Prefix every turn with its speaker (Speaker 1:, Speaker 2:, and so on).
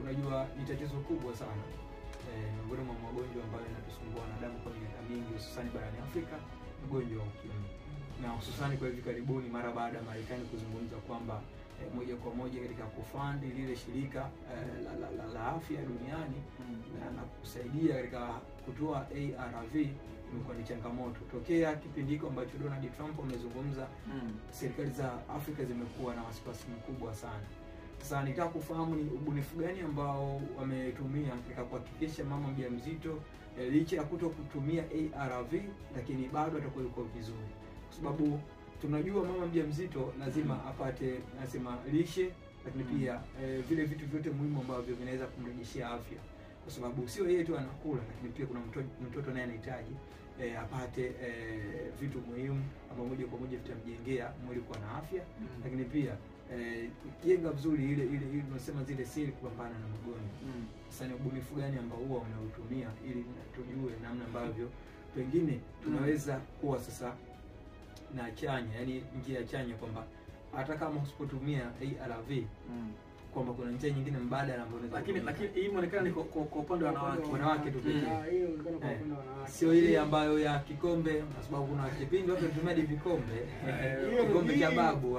Speaker 1: unajua ni tatizo kubwa sana miongoni mwa magonjwa ambayo yanatusumbua wanadamu kwa miaka mingi, hususan barani Afrika, ugonjwa wa ukimwi. Na hususan kwa hivi karibuni mara baada ya Marekani kuzungumza kwamba moja kwa moja katika kufund lile shirika la afya duniani na kusaidia katika kutoa ARV, imekuwa ni changamoto. Tokea kipindi hiko ambacho Donald Trump amezungumza, serikali za Afrika zimekuwa na wasiwasi mkubwa sana. Sasa nitaka kufahamu ni ubunifu gani ambao wametumia katika kuhakikisha mama mjamzito licha ya kutokutumia ARV lakini bado atakuwa yuko vizuri, kwa sababu tunajua mama mjamzito lazima apate nasema lishe, lakini pia vile vitu vyote muhimu ambavyo vinaweza kumrejeshia afya, kwa sababu sio yeye tu anakula, lakini pia kuna mtoto naye anahitaji apate vitu muhimu ambavyo moja kwa moja vitamjengea mwili kuwa na afya, lakini pia jenga vizuri ile tunasema zile siri kupambana na magonjwa. Sasa ni ubunifu gani ambao huwa unautumia ili tujue namna ambavyo pengine tunaweza kuwa sasa na chanya, yani njia chanya, kwamba hata kama usipotumia ARV kwamba kuna njia nyingine mbadala ambayo
Speaker 2: lakini hii inaonekana ni kwa upande wa
Speaker 1: wanawake tu pekee.
Speaker 3: Hiyo inaonekana kwa upande wa wanawake.
Speaker 1: Sio ile ambayo ya kikombe, kwa sababu kuna kipindi watu wanatumia vikombe, kikombe cha babu.